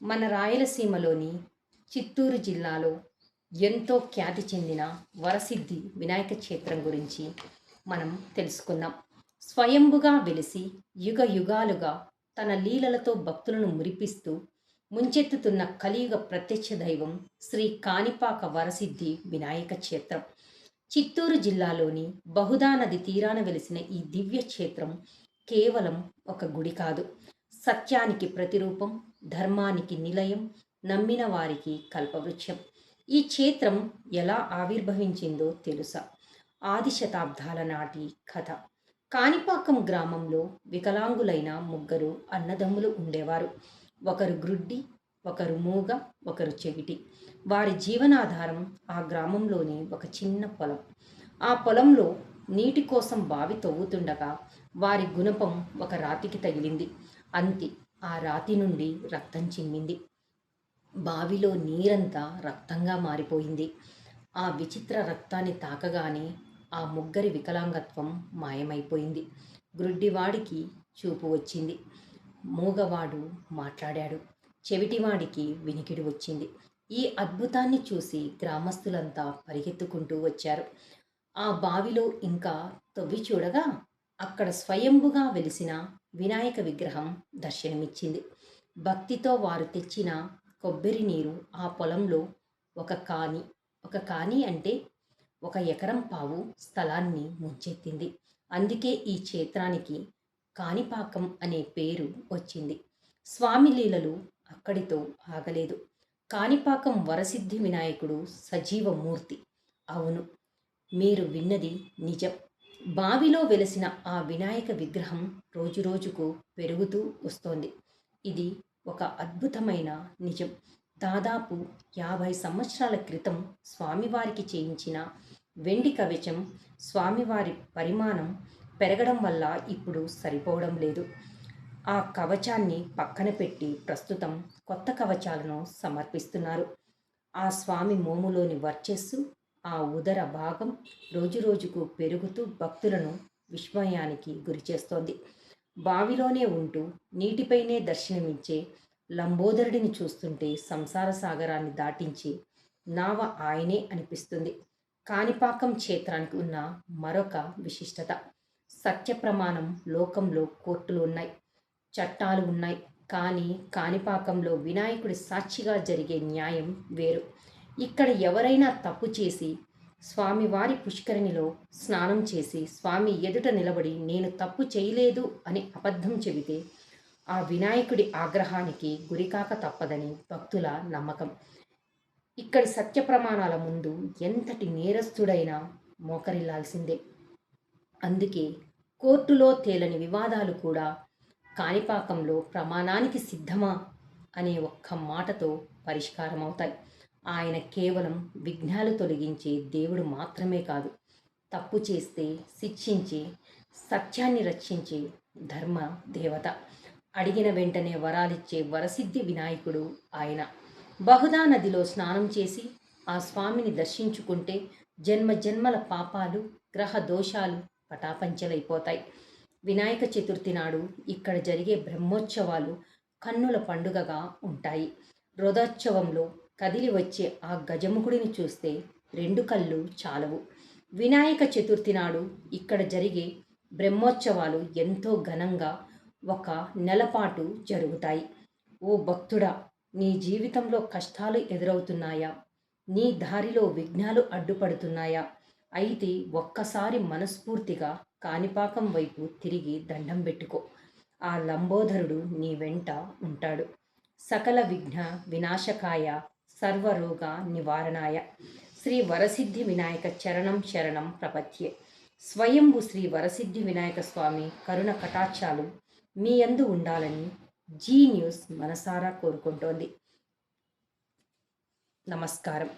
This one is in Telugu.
మన రాయలసీమలోని చిత్తూరు జిల్లాలో ఎంతో ఖ్యాతి చెందిన వరసిద్ధి వినాయక క్షేత్రం గురించి మనం తెలుసుకుందాం. స్వయంభుగా వెలిసి యుగ యుగాలుగా తన లీలలతో భక్తులను మురిపిస్తూ ముంచెత్తుతున్న కలియుగ ప్రత్యక్ష దైవం శ్రీ కాణిపాక వరసిద్ధి వినాయక క్షేత్రం. చిత్తూరు జిల్లాలోని బహుదా నది తీరాన వెలిసిన ఈ దివ్య క్షేత్రం కేవలం ఒక గుడి కాదు, సత్యానికి ప్రతిరూపం, ధర్మానికి నిలయం, నమ్మిన వారికి కల్పవృక్షం. ఈ క్షేత్రం ఎలా ఆవిర్భవించిందో తెలుసా? ఆది శతాబ్దాల నాటి కథ. కాణిపాకం గ్రామంలో వికలాంగులైన ముగ్గురు అన్నదమ్ములు ఉండేవారు. ఒకరు గ్రుడ్డి, ఒకరు మూగ, ఒకరు చెవిటి. వారి జీవనాధారం ఆ గ్రామంలోని ఒక చిన్న పొలం. ఆ పొలంలో నీటి కోసం బావి తవ్వుతుండగా వారి గుణపం ఒక రాతికి తగిలింది. అంతే, ఆ రాతి నుండి రక్తం చిమ్మింది. బావిలో నీరంతా రక్తంగా మారిపోయింది. ఆ విచిత్ర రక్తాన్ని తాకగానే ఆ ముగ్గురి వికలాంగత్వం మాయమైపోయింది. గ్రుడ్డివాడికి చూపు వచ్చింది. మూగవాడు మాట్లాడాడు. చెవిటివాడికి వినికిడి వచ్చింది. ఈ అద్భుతాన్ని చూసి గ్రామస్తులంతా పరిగెత్తుకుంటూ వచ్చారు. ఆ బావిలో ఇంకా తవ్వి చూడగా అక్కడ స్వయంభుగా వెలిసిన వినాయక విగ్రహం దర్శనమిచ్చింది. భక్తితో వారు తెచ్చిన కొబ్బరి నీరు ఆ పొలంలో ఒక కాని అంటే 1.5 ఎకరం స్థలాన్ని ముంచెత్తింది. అందుకే ఈ క్షేత్రానికి కాణిపాకం అనే పేరు వచ్చింది. స్వామి లీలలు అక్కడితో ఆగలేదు. కాణిపాకం వరసిద్ధి వినాయకుడు సజీవమూర్తి. అవును, మీరు విన్నది నిజం. బావిలో వెలసిన ఆ వినాయక విగ్రహం రోజురోజుకు పెరుగుతూ వస్తోంది. ఇది ఒక అద్భుతమైన నిజం. దాదాపు 50 సంవత్సరాల క్రితం స్వామివారికి చేయించిన వెండి కవచం స్వామివారి పరిమాణం పెరగడం వల్ల ఇప్పుడు సరిపోవడం లేదు. ఆ కవచాన్ని పక్కన పెట్టి ప్రస్తుతం కొత్త కవచాలను సమర్పిస్తున్నారు. ఆ స్వామి మోములోని వర్చస్సు, ఆ ఉదర భాగం రోజురోజుకు పెరుగుతూ భక్తులను విస్మయానికి గురిచేస్తోంది. బావిలోనే ఉంటూ నీటిపైనే దర్శనమిచ్చే లంబోదరుడిని చూస్తుంటే సంసార సాగరాన్ని దాటించి నావ ఆయనే అనిపిస్తుంది. కాణిపాకం క్షేత్రానికి ఉన్న మరొక విశిష్టత, సత్య ప్రమాణం. లోకంలో కోర్టులు ఉన్నాయి, చట్టాలు ఉన్నాయి, కానీ కాణిపాకంలో వినాయకుడి సాక్షిగా జరిగే న్యాయం వేరు. ఇక్కడ ఎవరైనా తప్పు చేసి స్వామివారి పుష్కరిణిలో స్నానం చేసి స్వామి ఎదుట నిలబడి నేను తప్పు చేయలేదు అని అబద్ధం చెబితే ఆ వినాయకుడి ఆగ్రహానికి గురికాక తప్పదని భక్తుల నమ్మకం. ఇక్కడి సత్య ప్రమాణాల ముందు ఎంతటి నేరస్తుడైనా మోకరిల్లాల్సిందే. అందుకే కోర్టులో తేలని వివాదాలు కూడా కాణిపాకంలో ప్రమాణానికి సిద్ధమా అనే ఒక్క మాటతో పరిష్కారమవుతాయి. ఆయన కేవలం విఘ్నాలు తొలగించే దేవుడు మాత్రమే కాదు, తప్పు చేస్తే శిక్షించే, సత్యాన్ని రక్షించే ధర్మ దేవత. అడిగిన వెంటనే వరాలిచ్చే వరసిద్ధి వినాయకుడు ఆయన. బహుదా నదిలో స్నానం చేసి ఆ స్వామిని దర్శించుకుంటే జన్మ జన్మల పాపాలు, గ్రహ దోషాలు పటాపంచలైపోతాయి. వినాయక చతుర్థి నాడు ఇక్కడ జరిగే బ్రహ్మోత్సవాలు కన్నుల పండుగగా ఉంటాయి. రథోత్సవంలో కదిలి వచ్చే ఆ గజముఖుడిని చూస్తే 2 కళ్ళు చాలవు. వినాయక చతుర్థి నాడు ఇక్కడ జరిగే బ్రహ్మోత్సవాలు ఎంతో ఘనంగా 1 నెలపాటు జరుగుతాయి. ఓ భక్తుడా, నీ జీవితంలో కష్టాలు ఎదురవుతున్నాయా? నీ దారిలో విఘ్నాలు అడ్డుపడుతున్నాయా? అయితే ఒక్కసారి మనస్ఫూర్తిగా కాణిపాకం వైపు తిరిగి దండం పెట్టుకో. ఆ లంబోదరుడు నీ వెంట ఉంటాడు. సకల విఘ్న వినాశకాయ, సర్వరోగ నివారణాయ. శ్రీ వరసిద్ధి వినాయక చరణం శరణం ప్రపత్యే. స్వయంభు శ్రీ వరసిద్ధి వినాయక స్వామి కరుణ కటాక్షాలు మీ యందు ఉండాలని జీ న్యూస్ మనసారా కోరుకుంటోంది. నమస్కారం.